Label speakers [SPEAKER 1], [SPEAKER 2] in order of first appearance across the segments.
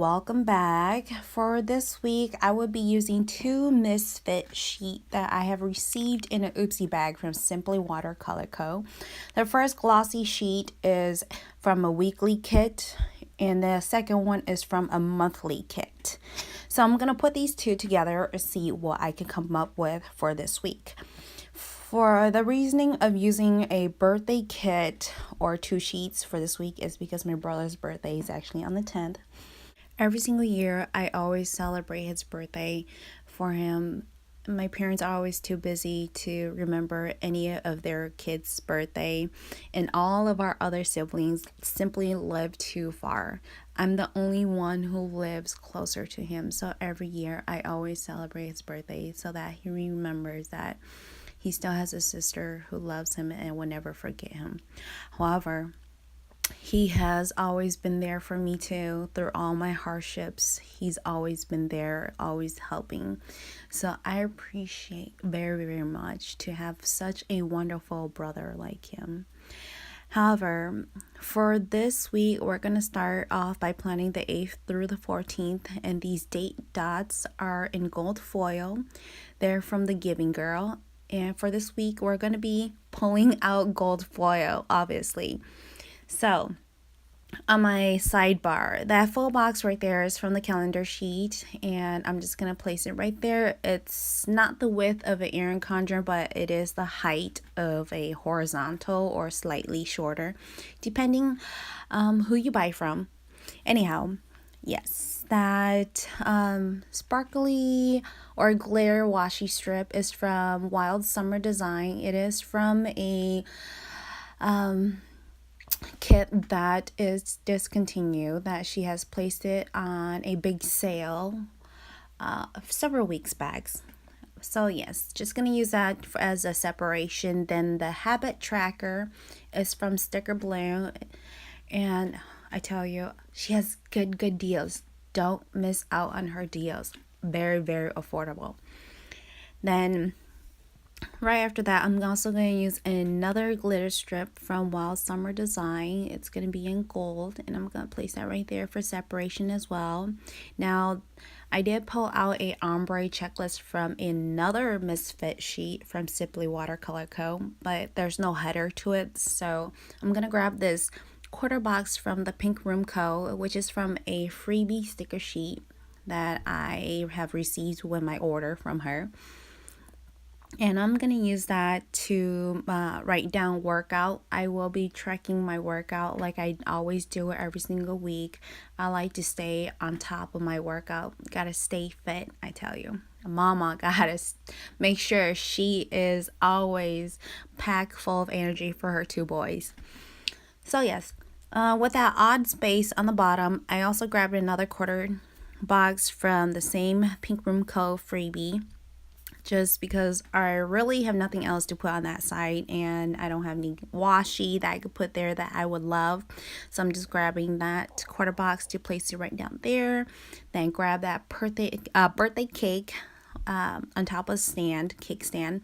[SPEAKER 1] welcome back. For this week, I will be using two misfit sheet that I have received in an oopsie bag from SimplyWatercolorCo. The first glossy sheet is from a weekly kit, and the second one is from a monthly kit. So I'm going to put these two together and see what I can come up with for this week. For the reasoning of using a birthday kit or two sheets for this week is because my brother's birthday is actually on the 10th. Every single year, I always celebrate his birthday for him. My parents are always too busy to remember any of their kids' birthday, and all of our other siblings simply live too far. I'm the only one who lives closer to him, so every year I always celebrate his birthday so that he remembers that he still has a sister who loves him and will never forget him. However, he has always been there for me too through all my hardships. He's always been there, always helping. So I appreciate very, very much to have such a wonderful brother like him. However, for this week, we're going to start off by planning the 8th through the 14th, and these date dots are in gold foil. They're from the Giving Girl. And for this week, we're going to be pulling out gold foil, obviously. So, on my sidebar, that full box right there is from the calendar sheet, and I'm just going to place it right there. It's not the width of an Erin Condor, but it is the height of a horizontal or slightly shorter, depending who you buy from. Anyhow, yes, that sparkly or glitter washi strip is from Wild Summer Design. It is from a kit that is discontinued, that she has placed it on a big sale several weeks back. So yes, just gonna use that as a separation. Then the habit tracker is from Sticker Blue, and I tell you, she has good deals. Don't miss out on her deals. Very, very affordable. Then right after that, I'm also going to use another glitter strip from Wild Summer Design. It's going to be in gold, and I'm going to place that right there for separation as well. Now, I did pull out a ombre checklist from another misfit sheet from SimplyWatercolorCo, but there's no header to it, so I'm going to grab this quarter box from the Pink Room Co., which is from a freebie sticker sheet that I have received with my order from her. And I'm going to use that to write down workout. I will be tracking my workout like I always do every single week. I like to stay on top of my workout. Gotta stay fit, I tell you. Mama gotta make sure she is always packed full of energy for her two boys. So yes, with that odd space on the bottom, I also grabbed another quarter box from the same Pink Room Co. freebie, just because I really have nothing else to put on that side, and I don't have any washi that I could put there that I would love. So I'm just grabbing that quarter box to place it right down there. Then grab that birthday cake on top of cake stand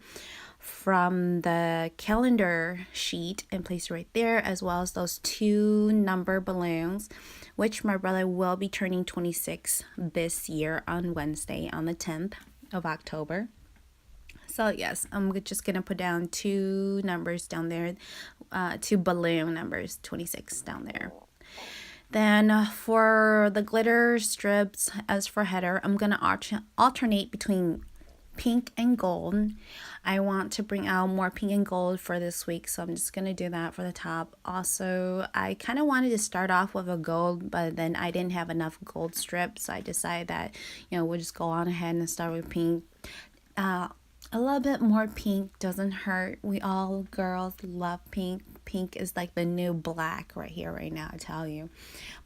[SPEAKER 1] from the calendar sheet and place it right there, as well as those two number balloons, which my brother will be turning 26 this year on Wednesday on the 10th of October. So yes, I'm just going to put down two numbers down there, two balloon numbers, 26 down there. Then for the glitter strips, as for header, I'm going to alternate between pink and gold. I want to bring out more pink and gold for this week, so I'm just going to do that for the top. Also, I kind of wanted to start off with a gold, but then I didn't have enough gold strips, so I decided that, we'll just go on ahead and start with pink. A little bit more pink doesn't hurt. We all girls love pink. Pink is like the new black right here, right now, I tell you.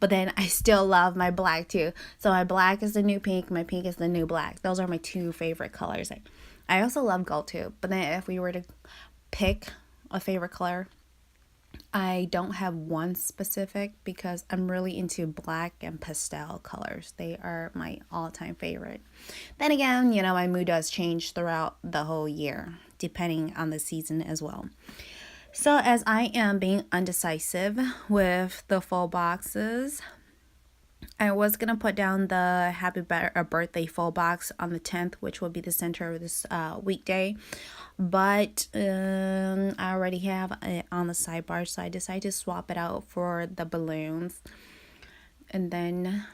[SPEAKER 1] But then I still love my black too. So my black is the new pink. My pink is the new black. Those are my two favorite colors. I also love gold too. But then if we were to pick a favorite color, I don't have one specific because I'm really into black and pastel colors. They are my all-time favorite. Then again, my mood does change throughout the whole year, depending on the season as well. So as I am being undecisive with the full boxes, I was gonna put down the birthday full box on the 10th, which will be the center of this weekday, but I already have it on the sidebar, so I decided to swap it out for the balloons, and then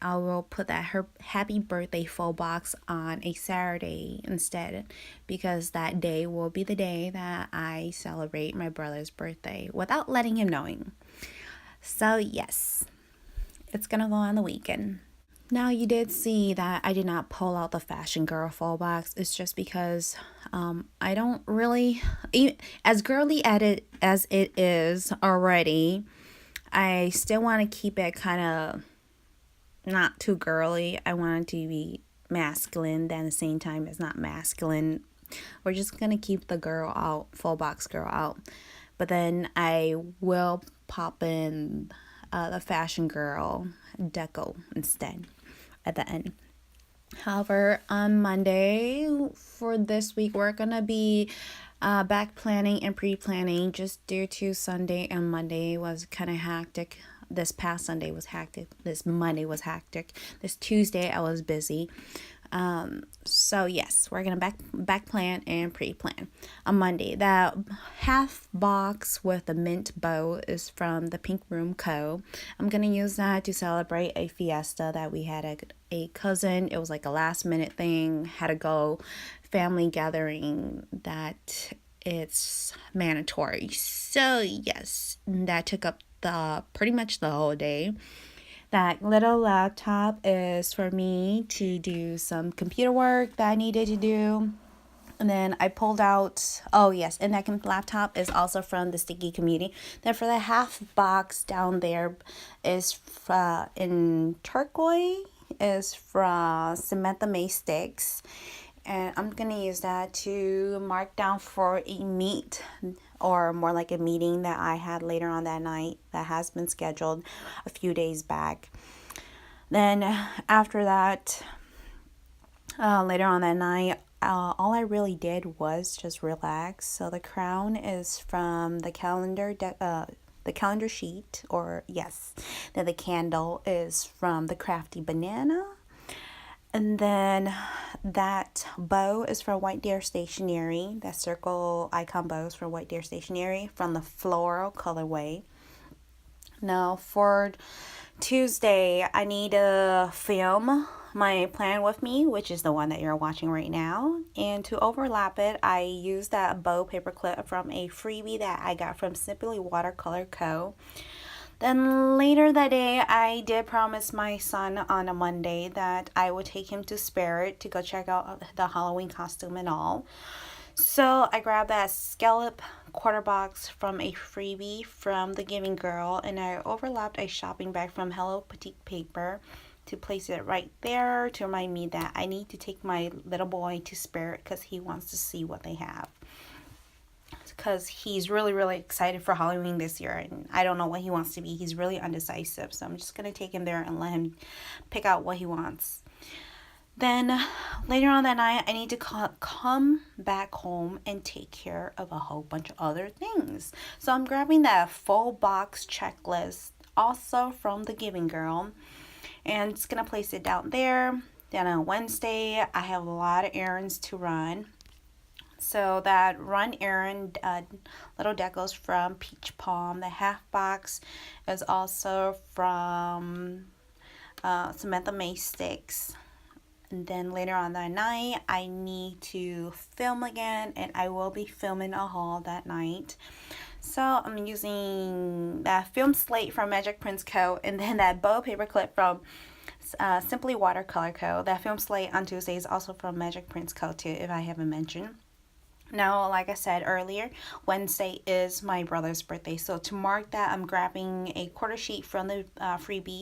[SPEAKER 1] I will put that her happy birthday full box on a Saturday instead, because that day will be the day that I celebrate my brother's birthday without letting him knowing. So yes, it's gonna go on the weekend. Now, you did see that I did not pull out the Fashion Girl full box. It's just because I don't really, as girly as it is already, I still want to keep it kind of not too girly. I want it to be masculine, then at the same time it's not masculine. We're just gonna keep the girl out, full box girl out. But then I will pop in the Fashion Girl deco instead at the end. However, on Monday for this week, we're gonna be back planning and pre-planning, just due to Sunday and Monday was kind of hectic. This past Sunday was hectic. This Monday was hectic. This Tuesday I was busy. So yes, we're gonna back plan and pre-plan on Monday. That half box with the mint bow is from the Pink Room Co. I'm gonna use that to celebrate a fiesta that we had a cousin. It was like a last minute thing. Had to go, family gathering that it's mandatory. So yes, that took up the pretty much the whole day. That little laptop is for me to do some computer work that I needed to do. And then I pulled out, oh yes, and that laptop is also from the Sticky Community. Then for the half box down there is in turquoise, is from Samantha May Sticks. And I'm going to use that to mark down for a meet, or more like a meeting that I had later on that night that has been scheduled a few days back. Then after that, later on that night, all I really did was just relax. So the crown is from the calendar sheet, or yes, then the candle is from the Crafty Banana. And then that bow is from White Deer Stationery. That circle icon bow is from White Deer Stationery from the floral colorway. Now for Tuesday, I need to film my plan with me, which is the one that you're watching right now. And to overlap it, I used that bow paperclip from a freebie that I got from SimplyWatercolorCo. Then later that day, I did promise my son on a Monday that I would take him to Spirit to go check out the Halloween costume and all. So I grabbed that scallop quarter box from a freebie from the Giving Girl, and I overlapped a shopping bag from Hello Petite Paper to place it right there to remind me that I need to take my little boy to Spirit because he wants to see what they have. Because he's really excited for Halloween this year, and I don't know what he wants to be. He's really undecisive, so I'm just going to take him there and let him pick out what he wants. Then later on that night, I need to come back home and take care of a whole bunch of other things. So I'm grabbing that full box checklist also from the Giving Girl, and just going to place it down there. Then on Wednesday, I have a lot of errands to run. So that run errand little decos from Peach Palm. The half box is also from Samantha May Sticks. And then later on that night, I need to film again, and I will be filming a haul that night. So I'm using that film slate from Magic Prints Co. and then that bow paperclip from Simply Watercolor Co. That film slate on Tuesday is also from Magic Prints Co. too, if I haven't mentioned. Now, like I said earlier, Wednesday is my brother's birthday. So to mark that, I'm grabbing a quarter sheet from the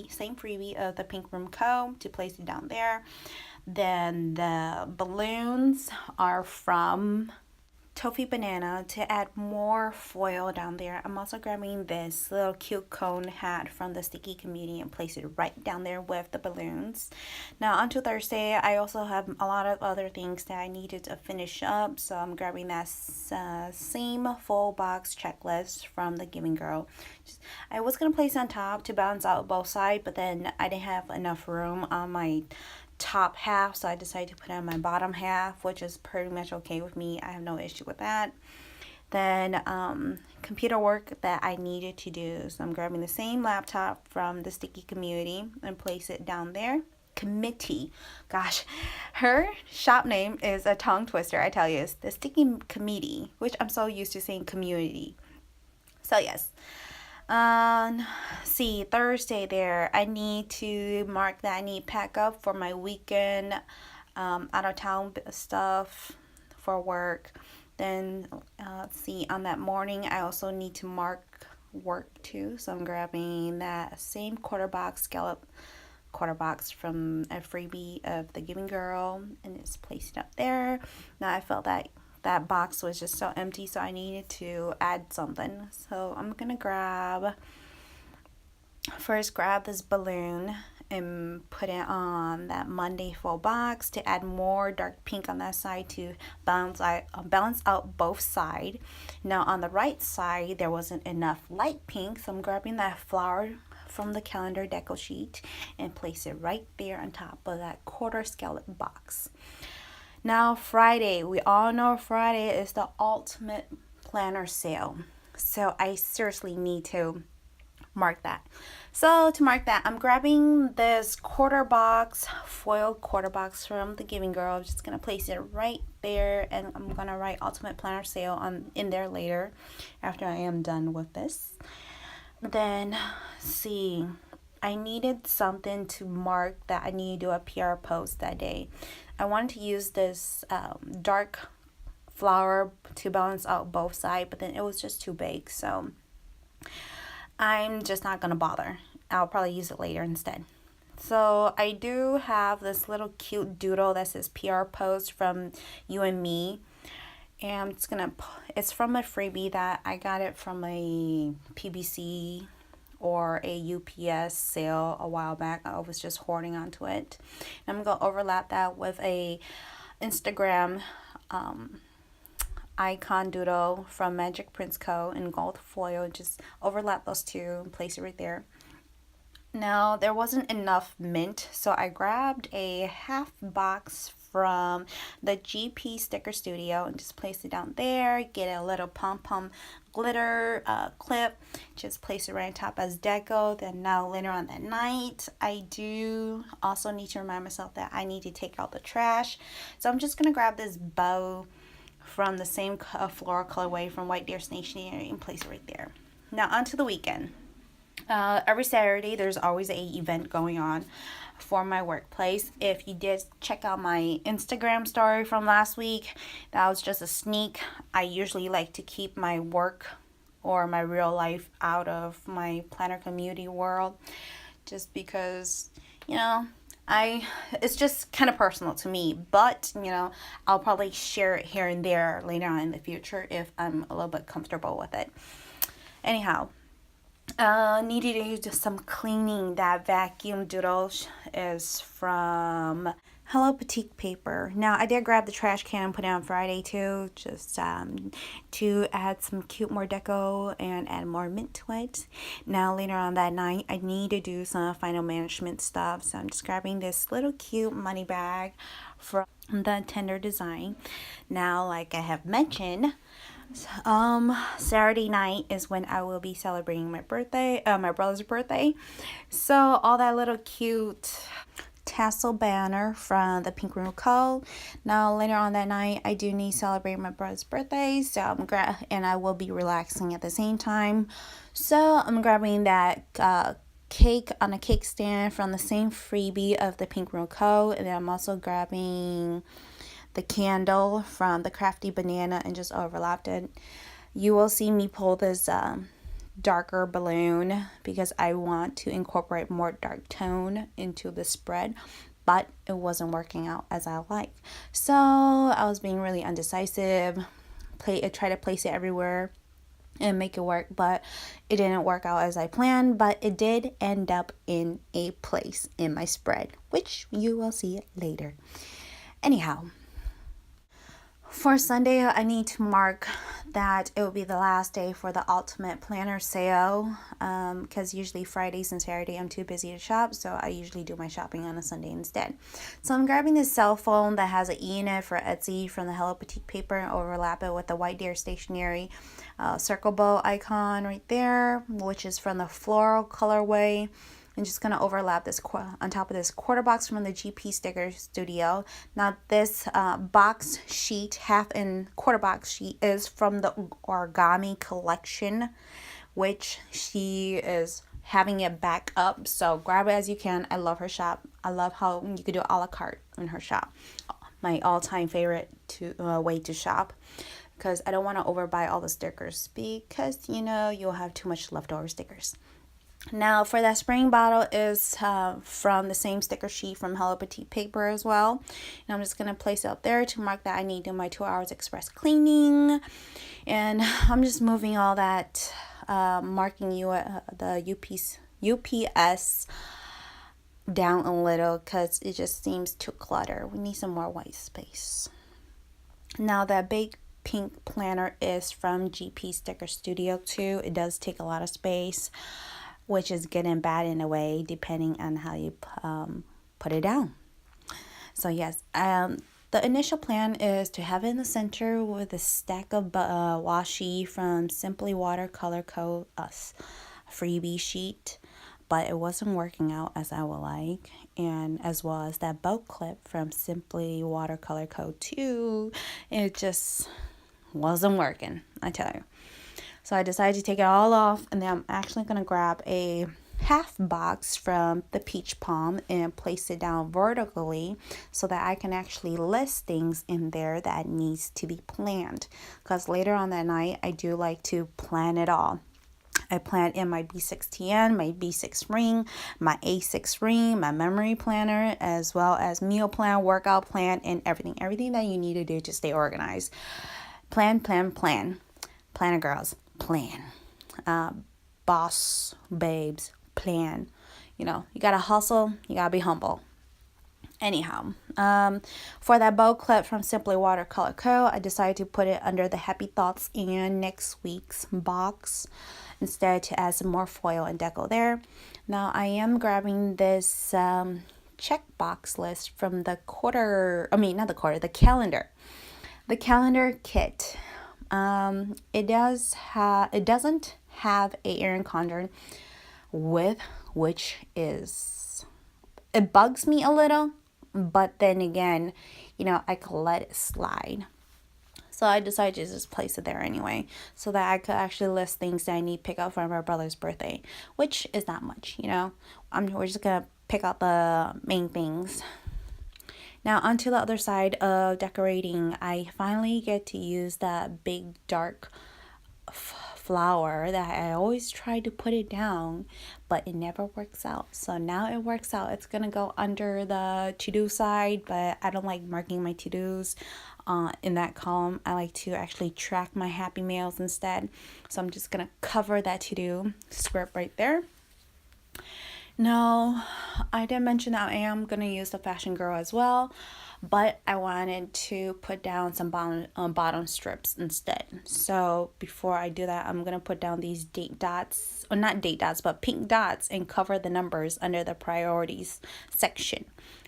[SPEAKER 1] same freebie of the Pink Room Co. to place it down there. Then the balloons are from toffee banana to add more foil down there. I'm also grabbing this little cute cone hat from the Sticky Community and place it right down there with the balloons. Now onto Thursday, I also have a lot of other things that I needed to finish up, so I'm grabbing that same full box checklist from the Giving Girl. I was going to place on top to balance out both sides, but then I didn't have enough room on my top half, so I decided to put on my bottom half, which is pretty much okay with me. I have no issue with that. Then computer work that I needed to do, so I'm grabbing the same laptop from the Sticky Community and place it down there. Committee, gosh, her shop name is a tongue twister, I tell you. It's the Sticky Committee, which I'm so used to saying community. So yes, see, Thursday there, I need to mark that I need pack up for my weekend out of town stuff for work. Then see, on that morning I also need to mark work too, so I'm grabbing that same quarter box scallop quarter box from a freebie of the Giving Girl and it's placed up there. Now I felt that that box was just so empty, so I needed to add something. So I'm gonna grab this balloon and put it on that Monday full box to add more dark pink on that side to balance out both sides. Now on the right side there wasn't enough light pink, so I'm grabbing that flower from the calendar deco sheet and place it right there on top of that quarter scallop box. Now Friday, we all know Friday is the ultimate planner sale, so I seriously need to mark that. So to mark that, I'm grabbing this foil quarter box from the Giving Girl. I'm just gonna place it right there, and I'm gonna write ultimate planner sale in there later after I am done with this. Then see, I needed something to mark that I need to do a PR post that day. I wanted to use this dark flower to balance out both sides, but then it was just too big, so I'm just not gonna bother. I'll probably use it later instead. So I do have this little cute doodle that says PR post from You and Me, and it's from a freebie that I got it from a PBC or a UPS sale a while back. I was just hoarding onto it. And I'm going to overlap that with a Instagram icon doodle from Magic Prints Co. in gold foil. Just overlap those two and place it right there. Now there wasn't enough mint, so I grabbed a half box from the GP Sticker Studio and just place it down there. Get a little pom-pom glitter clip, just place it right on top as deco. Then now later on that night, I do also need to remind myself that I need to take out the trash, so I'm just gonna grab this bow from the same floral colorway from White Deer Stationery and place it right there. Now onto the weekend. Every Saturday there's always a event going on for my workplace. If you did check out my Instagram story from last week, that was just a sneak. I usually like to keep my work or my real life out of my planner community world, just because, you know, it's just kind of personal to me, but you know, I'll probably share it here and there later on in the future if I'm a little bit comfortable with it. Anyhow, needed to do some cleaning. That vacuum doodle is from Hello Petite Paper. Now I did grab the trash can and put it on Friday too, just to add some cute more deco and add more mint to it. Now later on that night I need to do some final management stuff, so I'm just grabbing this little cute money bag from the Tender Design. Now, like I have mentioned, Saturday night is when I will be celebrating my birthday, my brother's birthday. So all that little cute tassel banner from the Pink Room Co. Now later on that night, I do need to celebrate my brother's birthday, so and I will be relaxing at the same time. So I'm grabbing that cake on a cake stand from the same freebie of the Pink Room Co. And then I'm also grabbing the candle from the Crafty Banana and just overlapped it. You will see me pull this darker balloon because I want to incorporate more dark tone into the spread, but it wasn't working out as I like. So I was being really undecisive try to place it everywhere and make it work, but it didn't work out as I planned, but it did end up in a place in my spread, which you will see later. Anyhow, for Sunday, I need to mark that it will be the last day for the Ultimate Planner sale, because usually Fridays and Saturday I'm too busy to shop, so I usually do my shopping on a Sunday instead. So I'm grabbing this cell phone that has an E in it for Etsy from the Hello Petite paper and overlap it with the White Deer Stationery circle bow icon right there, which is from the floral colorway. I'm just going to overlap this on top of this quarter box from the GP Sticker Studio. Now this box sheet, half and quarter box sheet, is from the Origami collection, which she is having it back up. So grab it as you can. I love her shop. I love how you could do a la carte in her shop. My all-time favorite way to shop, because I don't want to overbuy all the stickers, because you'll have too much leftover stickers. Now for that spring bottle is from the same sticker sheet from Hello Petite paper as well. And I'm just going to place it up there to mark that I need to do my 2 hours express cleaning. And I'm just moving all that, marking the UPS down a little, because it just seems too cluttered. We need some more white space. Now that big pink planner is from GP Sticker Studio too. It does take a lot of space, which is good and bad in a way, depending on how you put it down. So yes, the initial plan is to have it in the center with a stack of washi from SimplyWatercolorCo freebie sheet, but it wasn't working out as I would like, and as well as that bow clip from SimplyWatercolorCo too. It just wasn't working, I tell you. So I decided to take it all off, and then I'm actually going to grab a half box from the Peach Palm and place it down vertically so that I can actually list things in there that needs to be planned. Because later on that night, I do like to plan it all. I plan in my B6TN, my B6 ring, my A6 ring, my memory planner, as well as meal plan, workout plan, and everything that you need to do to stay organized. Plan. Planner girls, plan. Boss babes, plan. You gotta hustle, you gotta be humble. Anyhow, for that bow clip from SimplyWatercolorCo, I decided to put it under the Happy Thoughts and next week's box instead, to add some more foil and deco there. Now I am grabbing this checkbox list from the calendar kit. It doesn't have a Erin Condon width, which it bugs me a little, but then again, I could let it slide. So I decided to just place it there anyway, so that I could actually list things that I need to pick up for my brother's birthday, which is not much, we're just gonna pick out the main things. Now onto the other side of decorating, I finally get to use that big dark flower that I always try to put it down, but it never works out. So now it works out. It's gonna go under the to-do side, but I don't like marking my to-dos in that column. I like to actually track my happy mails instead. So I'm just gonna cover that to-do script right there. Now, I did mention that I am going to use the Fashion Girl as well, but I wanted to put down some bottom strips instead. So before I do that, I'm going to put down these date dots, or not date dots, but pink dots, and cover the numbers under the priorities section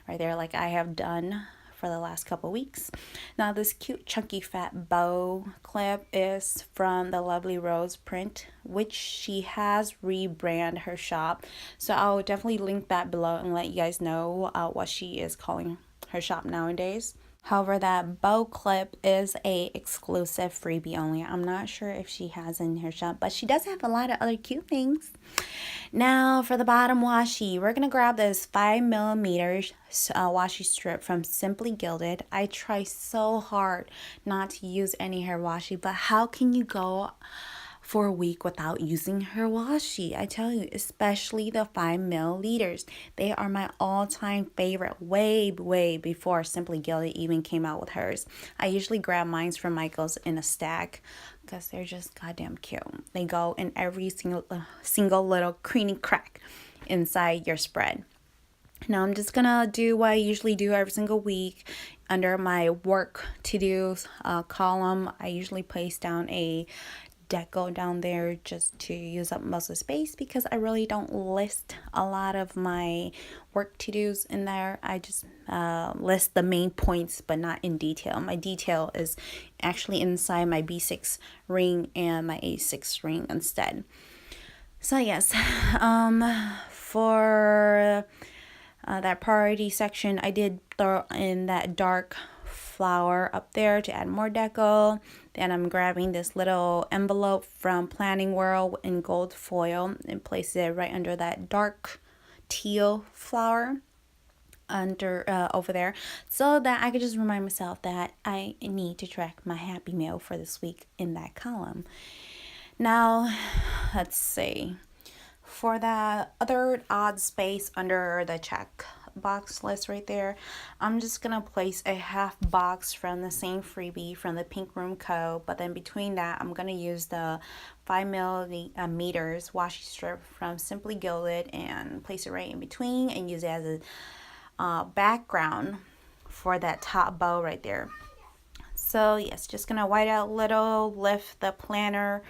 [SPEAKER 1] right there, like I have done for the last couple weeks. Now this cute chunky fat bow clip is from the Lovely Rose print, which she has rebranded her shop, so I'll definitely link that below and let you guys know what she is calling her shop nowadays. However, that bow clip is a exclusive freebie only. I'm not sure if she has in her shop, but she does have a lot of other cute things. Now for the bottom washi, we're gonna grab this 5mm washi strip from Simply Gilded. I try so hard not to use any hair washi, but how can you go for a week without using her washi. I tell you, especially the 5 milliliters. They are my all-time favorite, way before Simply Gilded even came out with hers. I usually grab mine from Michael's in a stack because they're just goddamn cute. They go in every single little creamy crack inside your spread. Now I'm just gonna do what I usually do every single week. Under my work to-do column, I usually place down a deco down there just to use up most of the space, because I really don't list a lot of my work to-dos in there. I just list the main points, but not in detail. My detail is actually inside my B6 ring and my A6 ring instead. So yes, for that priority section, I did throw in that dark flower up there to add more deco. Then I'm grabbing this little envelope from Planning World in gold foil and place it right under that dark teal flower under over there, so that I could just remind myself that I need to track my happy mail for this week in that column. Now let's see. For that other odd space under the check box list right there, I'm just gonna place a half box from the same freebie from the Pink Room Co. But then between that, I'm gonna use the 5 millimeters washi strip from Simply Gilded and place it right in between and use it as a background for that top bow right there. So yes, just gonna white out a little, lift the planner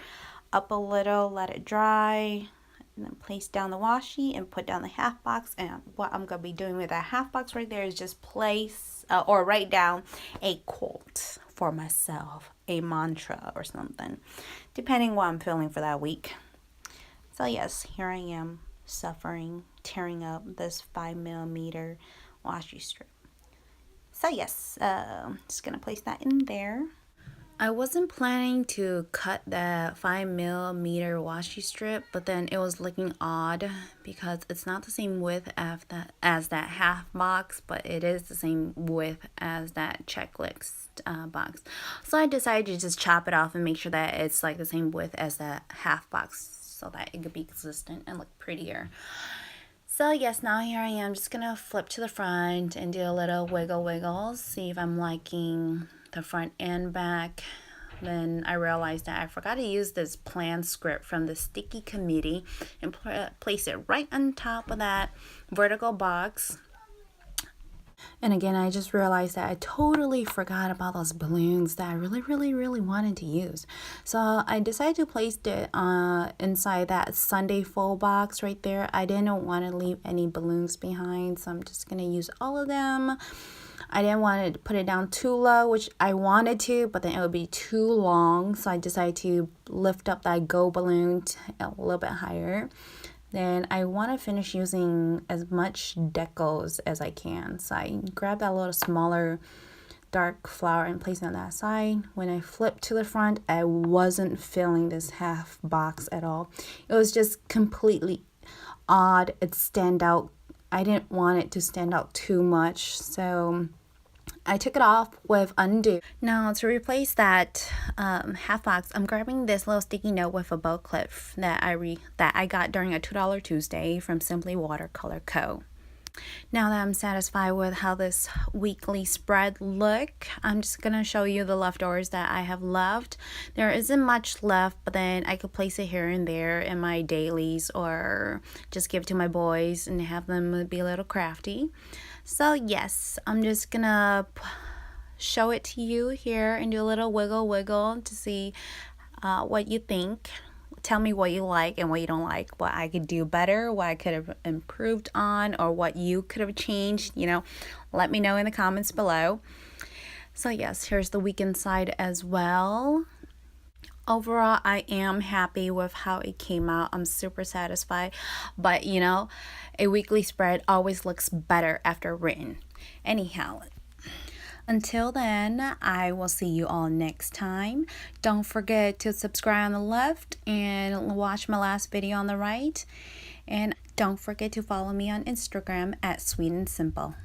[SPEAKER 1] up a little, let it dry, and then place down the washi and put down the half box. And what I'm going to be doing with that half box right there is just place or write down a quote for myself, a mantra or something, depending what I'm feeling for that week. So yes, here I am suffering, tearing up this 5 millimeter washi strip. So yes, just going to place that in there. I wasn't planning to cut the 5 millimeter washi strip, but then it was looking odd because it's not the same width as that half box, but it is the same width as that checklist box. So I decided to just chop it off and make sure that it's like the same width as that half box so that it could be consistent and look prettier. So yes, now here I am just gonna flip to the front and do a little wiggle, see if I'm liking the front and back. Then I realized that I forgot to use this plan script from the sticky committee and place it right on top of that vertical box. And again, I just realized that I totally forgot about those balloons that I really wanted to use. So I decided to place it inside that Sunday fold box right there. I didn't want to leave any balloons behind, so I'm just going to use all of them. I didn't want to put it down too low, which I wanted to, but then it would be too long. So I decided to lift up that Go balloon a little bit higher. Then I want to finish using as much decos as I can. So I grabbed that little smaller dark flower and placed it on that side. When I flipped to the front, I wasn't feeling this half box at all. It was just completely odd. It stand out. I didn't want it to stand out too much, so I took it off with undo. Now to replace that half box, I'm grabbing this little sticky note with a bow clip that I got during a $2 Tuesday from SimplyWatercolorCo. Now that I'm satisfied with how this weekly spread look, I'm just gonna show you the leftovers that I have left. There isn't much left, but then I could place it here and there in my dailies or just give it to my boys and have them be a little crafty. So yes, I'm just gonna show it to you here and do a little wiggle to see what you think. Tell me what you like and what you don't like, what I could do better, what I could have improved on, or what you could have changed. Let me know in the comments below. So yes, here's the weekend side as well. Overall, I am happy with how it came out. I'm super satisfied, but a weekly spread always looks better after written. Anyhow, until then, I will see you all next time. Don't forget to subscribe on the left and watch my last video on the right. And don't forget to follow me on Instagram at Sweet and Simple.